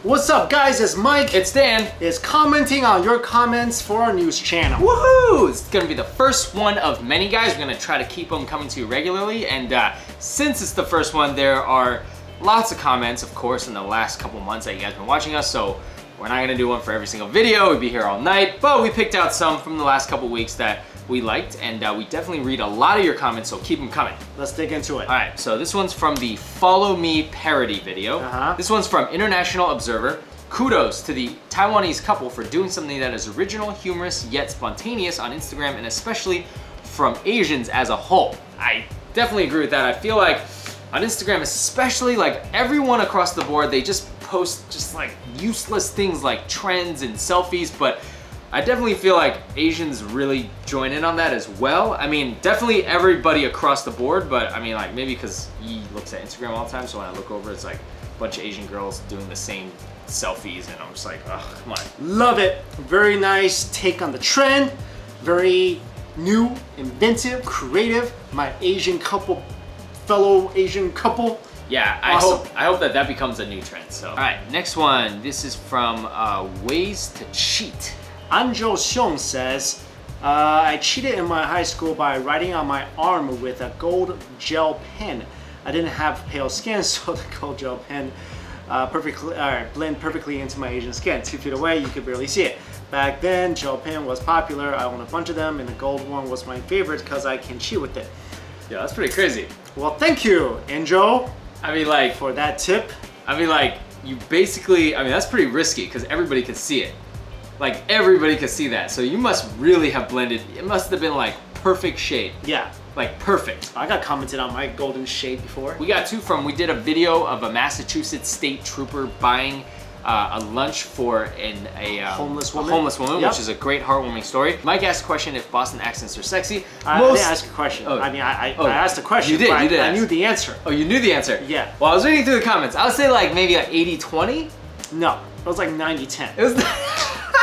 What's up, guys? It's Mike. It's Dan. Is commenting on your comments for our news channel. Woohoo! It's gonna be the first one of many, guys. We're gonna try to keep them coming to you regularly. And since it's the first one, there are lots of comments, of course, in the last couple months that you guys have been watching us. So we're not gonna do one for every single video. We'd be here all night. But we picked out some from the last couple weeks that we liked, and we definitely read a lot of your comments, so keep them coming. Let's dig into it. All right, so this one's from the Follow Me parody video. This one's from International Observer. Kudos to the Taiwanese couple for doing something that is original, humorous, yet spontaneous on Instagram, and especially from Asians as a whole. I definitely agree with that. I feel like on Instagram, especially, like everyone across the board, they just post just like useless things like trends and selfies, but I definitely feel like Asians really join in on that as well. I mean, definitely everybody across the board, but I mean, like maybe because he looks at Instagram all the time, so when I look over, it's like a bunch of Asian girls doing the same selfies, and I'm just like, oh, come on. Love it. Very nice take on the trend. Very new, inventive, creative. My Asian couple, fellow Asian couple. Yeah, awesome. I hope that becomes a new trend. So, all right, next one. This is from Ways to Cheat. Anjo Xiong says, I cheated in my high school by writing on my arm with a gold gel pen. I didn't have pale skin, so the gold gel pen blend perfectly into my Asian skin. 2 feet away, you could barely see it. Back then, gel pen was popular. I owned a bunch of them, and the gold one was my favorite because I can cheat with it. Yeah, that's pretty crazy. Well, thank you, Anjo. I mean, like, for that tip. I mean, like, you basically, I mean, that's pretty risky because everybody can see it. Like, everybody could see that. So you must really have blended. It must have been like perfect shade. Yeah. Like perfect. I got commented on my golden shade before. We got two from, we did a video of a Massachusetts state trooper buying a lunch for a homeless woman, yep. Which is a great heartwarming story. Mike asked a question if Boston accents are sexy. I didn't ask a question. Oh. I mean, I asked a question. You did, but you did. I knew the answer. Oh, you knew the answer? Yeah. Well, I was reading through the comments. I would say like maybe like 80-20. No, it was like 90-10. It was.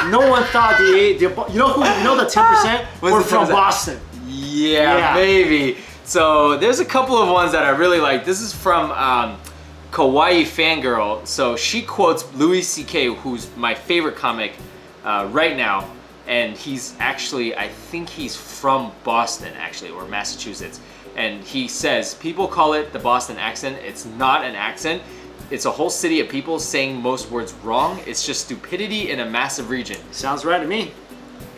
No one thought the 10% were from Boston. Yeah, maybe. So there's a couple of ones that I really like. This is from Kawaii Fangirl. So she quotes Louis C.K., who's my favorite comic right now. And he's actually, I think he's from Boston actually, or Massachusetts. And he says, people call it the Boston accent. It's not an accent. It's a whole city of people saying most words wrong. It's just stupidity in a massive region. Sounds right to me.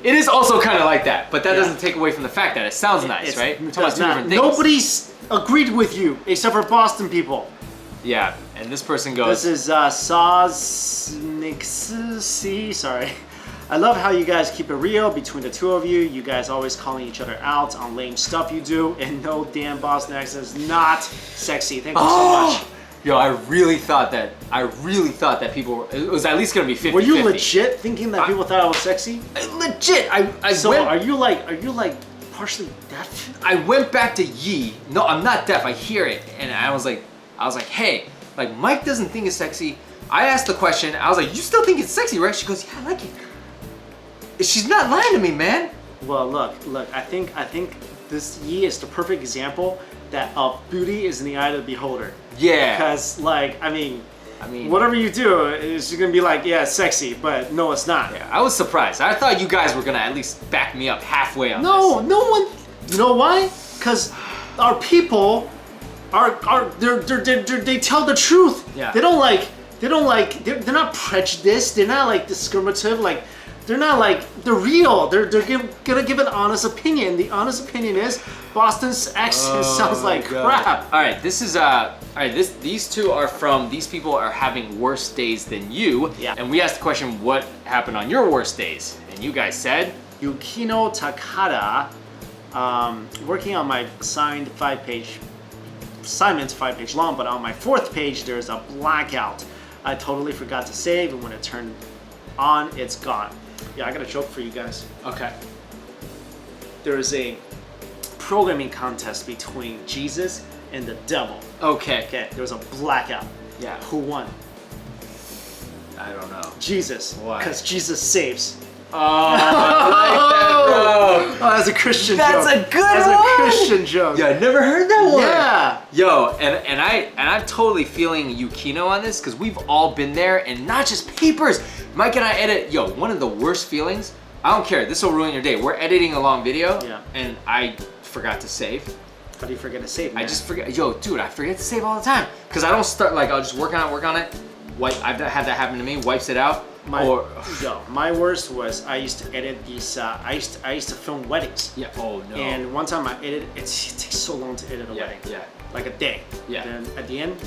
It is also kind of like that, but that doesn't take away from the fact that it sounds nice, right? It does not. Nobody's agreed with you except for Boston people. Yeah, and this person goes... This is Sosnixc, sorry. I love how you guys keep it real between the two of you. You guys always calling each other out on lame stuff you do, and no damn Boston accent is not sexy. Thank you so much. Yo, I really thought that people were, it was at least gonna be 50-50. Were you legit thinking that people thought I was sexy? Legit, are you like partially deaf? I went back to Yi. No, I'm not deaf, I hear it. And I was like, hey, like Mike doesn't think it's sexy. I asked the question, I was like, you still think it's sexy, right? She goes, yeah, I like it. She's not lying to me, man. Well, look, I think this Yi is the perfect example that beauty is in the eye of the beholder. Yeah. Because, like, I mean, whatever you do, it's gonna be like, yeah, it's sexy, but no, it's not. Yeah, I was surprised. I thought you guys were gonna at least back me up halfway on this. No one. You know why? Because our people they tell the truth. Yeah. They're not prejudiced. They're not like discriminative. Like, they're not like, they're real. They're gonna give an honest opinion. The honest opinion is Boston's accent sounds like crap. All right, this is these two are from, these people are having worse days than you. Yeah. And we asked the question, what happened on your worst days? And you guys said, Yukino Takada, working on my assignment 5-page long, but on my 4th page there's a blackout. I totally forgot to save, and when it turned on, it's gone. Yeah, I got a joke for you guys. Okay. There is a programming contest between Jesus and the devil. Okay. Okay, there was a blackout. Yeah. Who won? I don't know. Jesus. Why? Because Jesus saves. Oh, I like that, bro. Oh, that's a Christian joke. That's a good one. That's a Christian joke. Yeah, I never heard that one. Yeah. Yo, and I'm totally feeling Yukino on this because we've all been there, and not just papers. Mike and I edit. Yo, one of the worst feelings. I don't care. This will ruin your day. We're editing a long video, and I forgot to save. How do you forget to save, man? I just forget. Yo, dude, I forget to save all the time because I don't start like I'll just work on it. I've had that happen to me. Wipes it out. My worst was I used to edit these. I used to film weddings. Yeah. Oh no. And one time I edited. It takes so long to edit a wedding. Yeah. Like a day. Yeah. And at the end,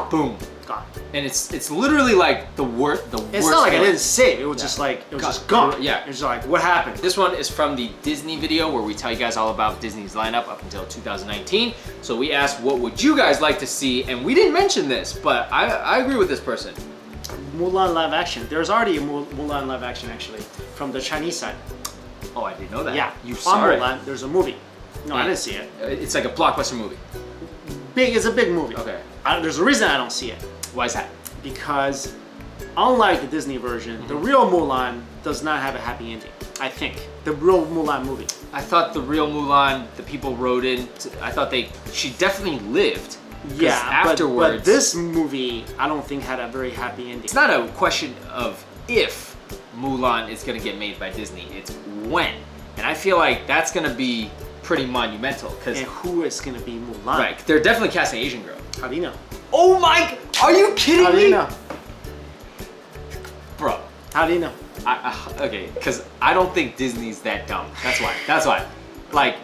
boom, gone. And it's literally like the worst. It's not like I didn't save. It was just like it was just gone. Yeah. It was like what happened. This one is from the Disney video where we tell you guys all about Disney's lineup up until 2019. So we asked, what would you guys like to see? And we didn't mention this, but I agree with this person. Mulan live action. There's already a Mulan live action actually from the Chinese side. Oh, I didn't know that. Yeah, you saw Mulan, it. there's a movie. No, I didn't see it. It's like a blockbuster movie. It's a big movie. Okay. There's a reason I don't see it. Why is that? Because unlike the Disney version, the real Mulan does not have a happy ending. I think the real Mulan movie. I thought the real Mulan, the people wrote in. I thought she definitely lived. Yeah, afterwards. But this movie, I don't think had a very happy ending. It's not a question of if Mulan is gonna get made by Disney. It's when, and I feel like that's gonna be pretty monumental. And who is gonna be Mulan? Right, they're definitely casting an Asian girl. How do you know? Oh my! Are you kidding me? How do you know? Bro. How do you know? Okay, because I don't think Disney's that dumb. That's why. That's why. Like,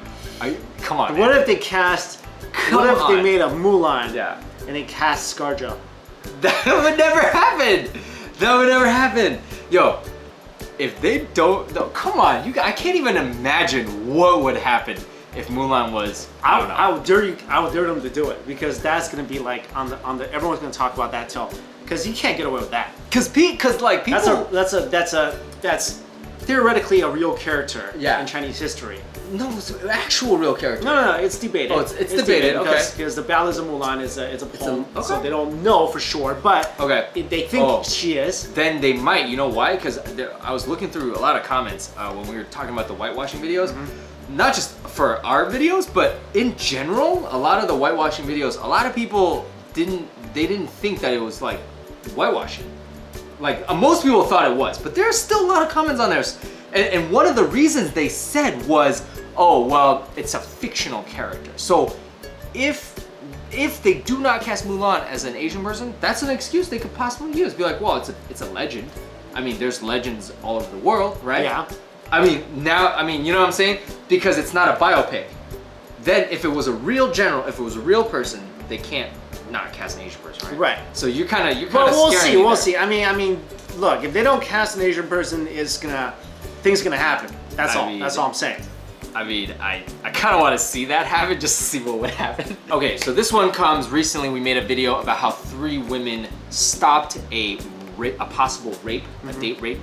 come on. What man. if they cast? What if they made a Mulan? Yeah. And they cast ScarJo? That would never happen. That would never happen. Yo, if they don't, no, come on. I can't even imagine what would happen if Mulan was. I don't know. I would dare them to do it because that's gonna be like on the. Everyone's gonna talk about that till. Because you can't get away with that. Because like people. That's theoretically a real character. Yeah. In Chinese history. No, it's an actual real character. No, it's debated. Oh, it's debated. Okay. Because the Ballads of Mulan is a poem, okay. so they don't know for sure. But they think she is. Then they might. You know why? Because I was looking through a lot of comments when we were talking about the whitewashing videos. Not just for our videos, but in general, a lot of the whitewashing videos, a lot of people didn't think that it was like whitewashing. Like most people thought it was, but there's still a lot of comments on there. And one of the reasons they said was, oh, well, it's a fictional character. So if they do not cast Mulan as an Asian person, that's an excuse they could possibly use. Be like, well, it's a legend. I mean, there's legends all over the world, right? Yeah. I mean, you know what I'm saying? Because it's not a biopic. Then if it was a real general, if it was a real person, they can't not cast an Asian person, right? Right. So you're kind of we'll see. I mean, look, if they don't cast an Asian person, things gonna happen. That's all. That's all I'm saying. I mean, I kind of want to see that happen just to see what would happen. Okay, so this one comes recently. We made a video about how 3 women stopped a possible rape, a date rape.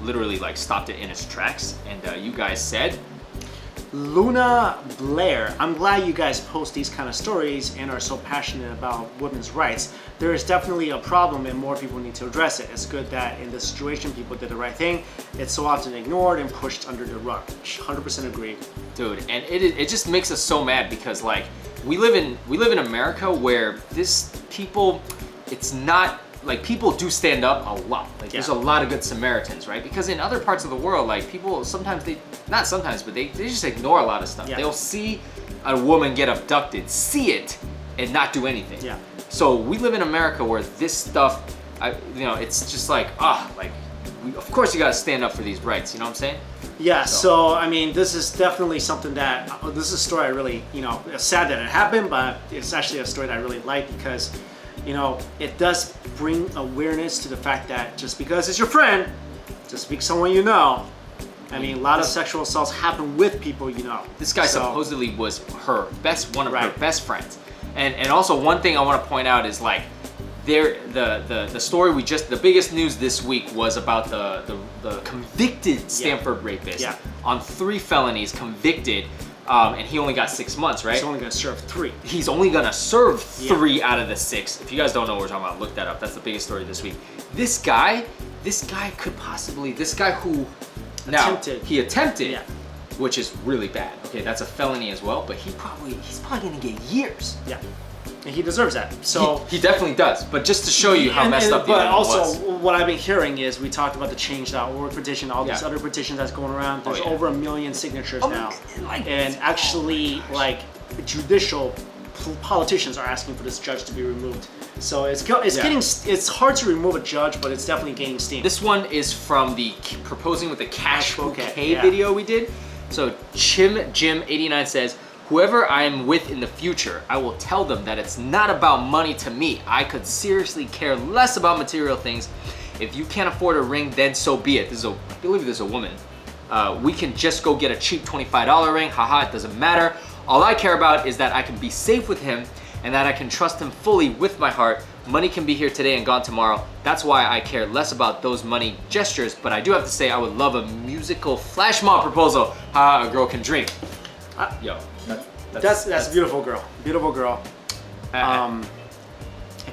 Literally like stopped it in its tracks. And you guys said, Luna Blair, I'm glad you guys post these kind of stories and are so passionate about women's rights. There is definitely a problem and more people need to address it. It's good that in this situation people did the right thing. It's so often ignored and pushed under the rug. 100% agree. Dude, and it just makes us so mad because like we live in America where it's not like people do stand up a lot. Like there's a lot of good Samaritans, right? Because in other parts of the world, like people sometimes they just ignore a lot of stuff. Yeah. They'll see a woman get abducted, see it, and not do anything. Yeah. So we live in America where this stuff, it's just like, of course you gotta stand up for these rights. You know what I'm saying? Yeah. So I mean, this is definitely something that this is a story I really, it's sad that it happened, but it's actually a story that I really like because. It does bring awareness to the fact that just because it's your friend, just because someone you know, I mean, a lot of sexual assaults happen with people you know. This guy supposedly was one of her best friends. And also one thing I want to point out is like, the story the biggest news this week was about the convicted Stanford rapist on 3 felonies convicted. And he only got 6 months, right? He's only gonna serve 3. He's only gonna serve 3 out of the 6. If you guys don't know what we're talking about, look that up. That's the biggest story this week. This guy this guy could possibly, this guy who now he attempted, Yeah. which is really bad. Okay, that's a felony as well, but he's probably gonna get years. Yeah. And he deserves that. So he definitely does. But just to show you how messed up the But amendment also, was. what I've been hearing is we talked about the change.org petition, all these other petitions that's going around. There's over 1 million signatures now, and actually, like judicial politicians are asking for this judge to be removed. So it's hard to remove a judge, but it's definitely gaining steam. This one is from the proposing with the cash bouquet yeah. video we did. So Jim89 says, whoever I am with in the future, I will tell them that it's not about money to me. I could seriously care less about material things. If you can't afford a ring, then so be it. I believe this is a woman. We can just go get a cheap $25 ring. Haha, it doesn't matter. All I care about is that I can be safe with him and that I can trust him fully with my heart. Money can be here today and gone tomorrow. That's why I care less about those money gestures, but I do have to say I would love a musical flash mob proposal. Haha, a girl can drink. Yo, that's a beautiful girl. Beautiful girl. If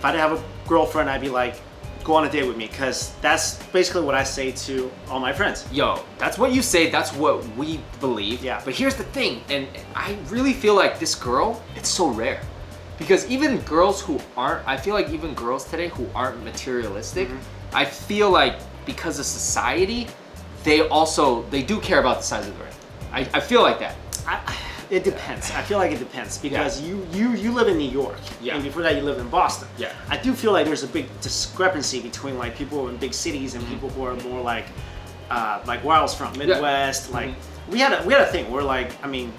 I didn't have a girlfriend, I'd be like, go on a date with me, because that's basically what I say to all my friends. Yo, that's what you say, that's what we believe. Yeah. But here's the thing, and I really feel like this girl, it's so rare. Because even girls who aren't, I feel like even girls today who aren't materialistic, I feel like because of society, they do care about the size of the ring. I feel like that. It depends. I feel like it depends because you live in New York, and before that you lived in Boston. Yeah. I do feel like there's a big discrepancy between like people in big cities and people who are more like where I was from, Midwest. Like we had a thing where like, I mean,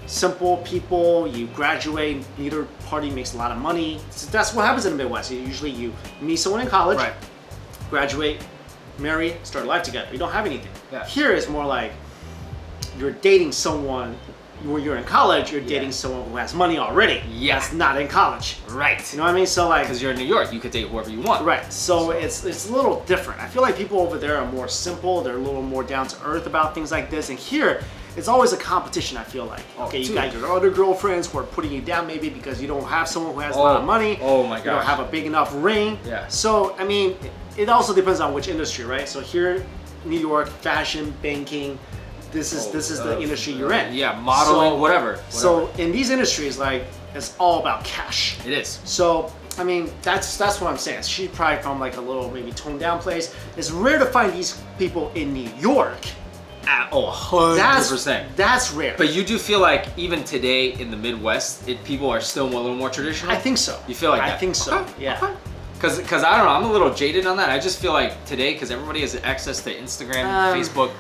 simple people, you graduate, neither party makes a lot of money. So that's what happens in the Midwest. Usually you meet someone in college, graduate, marry, start a life together. You don't have anything. Yeah. Here it's more like you're dating someone when you're in college, you're dating someone who has money already. Yeah. That's not in college. Right. You know what I mean? So like, because you're in New York, you could date whoever you want. Right. So it's a little different. I feel like people over there are more simple. They're a little more down to earth about things like this. And here, it's always a competition, I feel like. Okay, you got your other girlfriends who are putting you down maybe because you don't have someone who has a lot of money. Oh my gosh. You don't have a big enough ring. Yeah. So, I mean, it also depends on which industry, right? So here, New York, fashion, banking, this is the industry you're in. Yeah, modeling, so, whatever. So in these industries, like, it's all about cash. It is. So, I mean, that's what I'm saying. She's probably from like a little maybe toned down place. It's rare to find these people in New York. 100%. That's rare. But you do feel like even today in the Midwest, people are still a little more traditional? I think so. You feel like that? I think so, yeah. Okay. Because I don't know, I'm a little jaded on that. I just feel like today, because everybody has access to Instagram, Facebook,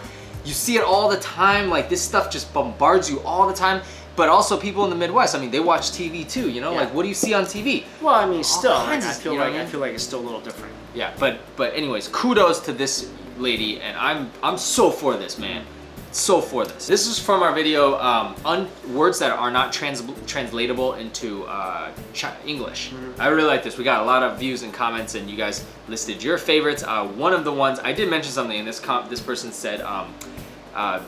you see it all the time. Like this stuff just bombards you all the time. But also people in the Midwest, I mean, they watch TV too, you know? Like what do you see on TV? Well, I mean, still, I feel like it's still a little different. Yeah, but anyways, kudos to this lady, and I'm so for this, man. So for this. This is from our video, words that are not translatable into English. I really like this. We got a lot of views and comments, and you guys listed your favorites. One of the ones, I did mention something, and this person said,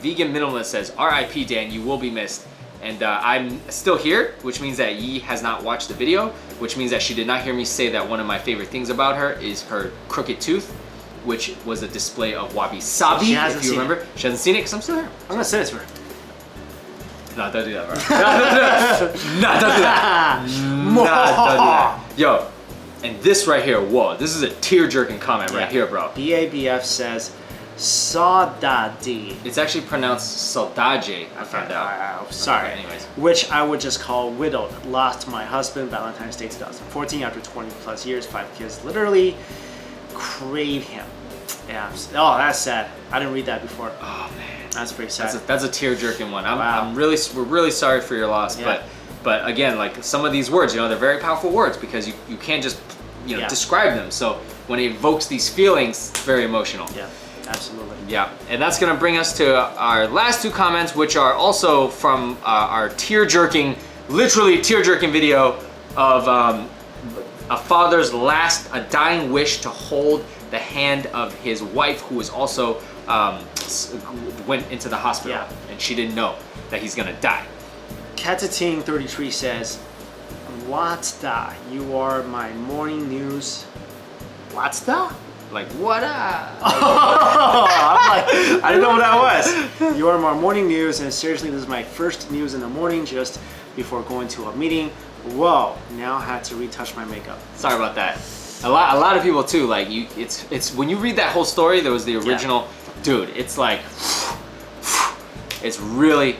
Vegan Minimalist says, R.I.P. Dan, you will be missed. And I'm still here, which means that Yi has not watched the video, which means that she did not hear me say that one of my favorite things about her is her crooked tooth, which was a display of wabi-sabi, if you remember. She hasn't seen it because I'm still here. I'm gonna send it to her. No, don't do that, bro. No, don't do that. No, don't do that. Yo, and this right here, whoa, this is a tear-jerking comment right here, bro. BABF says, saudade. It's actually pronounced saudade, I found out. Sorry. Okay, anyways. Which I would just call widowed. Lost my husband, Valentine's Day 2014, after 20 plus years, 5 kids, literally crave him. Yeah. Oh, that's sad. I didn't read that before. Oh man, that's pretty sad. That's a tear-jerking one. We're really sorry for your loss. Yeah. But again, like some of these words, you know, they're very powerful words because you can't just describe them. So when it evokes these feelings, it's very emotional. Yeah. Absolutely. Yeah, and that's gonna bring us to our last two comments, which are also from our literally tear-jerking video of a father's a dying wish to hold the hand of his wife, who was also went into the hospital, and she didn't know that he's gonna die. Katating33 says, "What's that? You are my morning news." What's that? like what up? I'm like, I didn't know what that was. You are my morning news, and seriously, this is my first news in the morning just before going to a meeting. Whoa, now I had to retouch my makeup. Sorry about that. A lot of people too, like it's when you read that whole story, there was the original, dude, it's like, it's really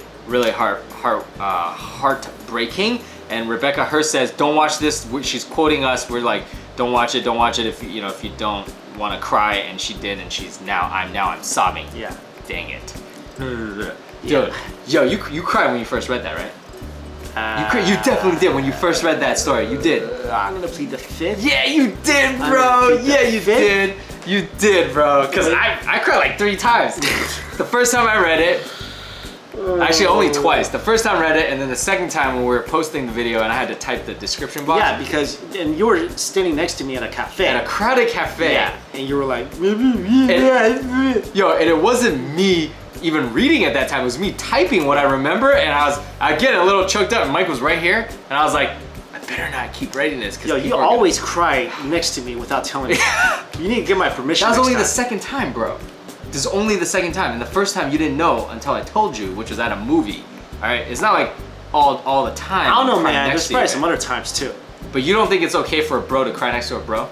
heartbreaking. And Rebecca Hurst says, don't watch this. She's quoting us. We're like, don't watch it if you if you don't want to cry. And she did, and I'm sobbing. Yeah. Dang it. Dude, yo, you cried when you first read that, right? You definitely did when you first read that story. You did. I'm gonna plead the fifth. Yeah, you did, bro. Yeah, you did. You did, bro. Cause I cried like 3 times. The first time I read it, actually only twice. The first time I read it, and then the second time when we were posting the video and I had to type the description box. Yeah, because you were standing next to me at a cafe. At a crowded cafe. Yeah, and you were like, yo, and it wasn't me even reading at that time. It was me typing what I remember, and I get a little choked up, and Mike was right here, and I was like, I better not keep writing this. Yo, you always cry next to me without telling me. You need to get my permission. That was only the second time, bro. This is only the second time, and the first time you didn't know until I told you, which was at a movie. All right, it's not like all the time. I don't know, man. There's probably some other times too. But you don't think it's okay for a bro to cry next to a bro?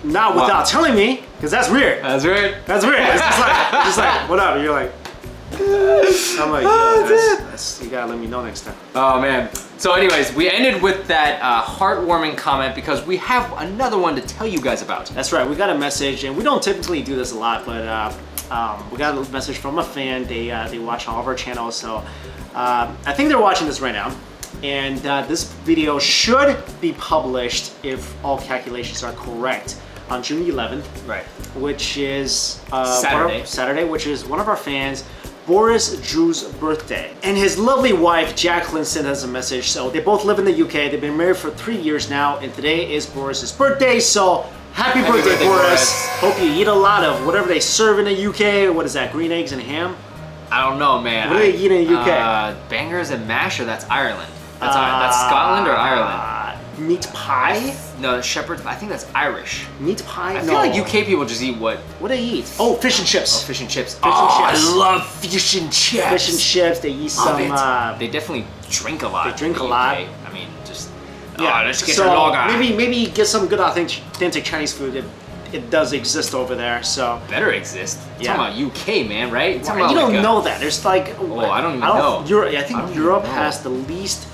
Not without telling me, because that's weird. That's weird. That's weird. It's just like, what up? And you're like, I'm like, yo, you gotta let me know next time. Oh man. So anyways, we ended with that heartwarming comment because we have another one to tell you guys about. That's right. We got a message, and we don't typically do this a lot, but we got a message from a fan. They watch all of our channels, so I think they're watching this right now. And this video should be published if all calculations are correct on June 11th. Right. Which is Saturday, which is one of our fans, Boris Drew's birthday. And his lovely wife, Jacqueline, sent us a message. So they both live in the UK. They've been married for 3 years now, and today is Boris's birthday. So happy birthday, Boris. Hope you eat a lot of whatever they serve in the UK. What is that, green eggs and ham? I don't know, man. What do they eat in the UK? Bangers and mash, or that's Ireland? That's Scotland or Ireland? Meat pie? No, shepherd's. I think that's Irish. Meat pie? I feel like UK people just eat what? What do they eat? Oh, fish and chips. Oh, fish and chips. Fish and chips. I love fish and chips. Fish and chips. They eat some. They definitely drink a lot. They drink a lot. I mean, just let's get your lager. Maybe get some good authentic Chinese food. It does exist over there, so better exist. You're talking about UK, man, right? Well, you don't know that. There's like I don't even know. I think Europe has the least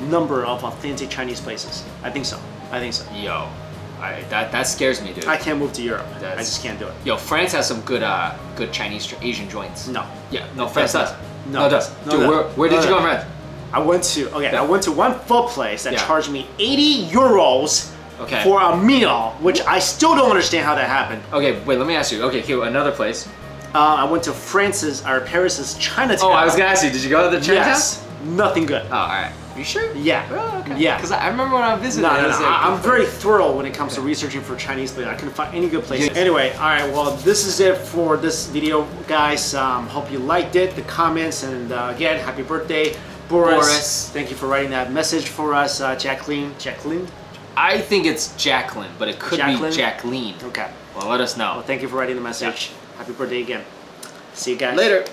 number of authentic Chinese places. I think so. Yo, that scares me, dude. I can't move to Europe. I just can't do it. Yo, France has some good Chinese Asian joints. No. Yeah, no, France does. No, it does. Dude, where did you go in France? I went to one pho place that charged me 80 euros for a meal, which I still don't understand how that happened. Okay, wait, let me ask you. Okay, here, another place. I went to Paris's Chinatown. Oh, I was gonna ask you, did you go to the Chinatown? Yes. Nothing good. Oh, all right. Are you sure? Yeah. Oh, okay. Yeah. Because I remember when I visited. I'm very thorough when it comes to researching for Chinese places. I couldn't find any good places. Anyway, all right. Well, this is it for this video, guys. Hope you liked it. The comments, and again, happy birthday, Boris. Thank you for writing that message for us, Jacqueline. Jacqueline. I think it's Jacqueline, but it could be Jacqueline. Okay. Well, let us know. Well, thank you for writing the message. Yeah. Happy birthday again. See you guys later.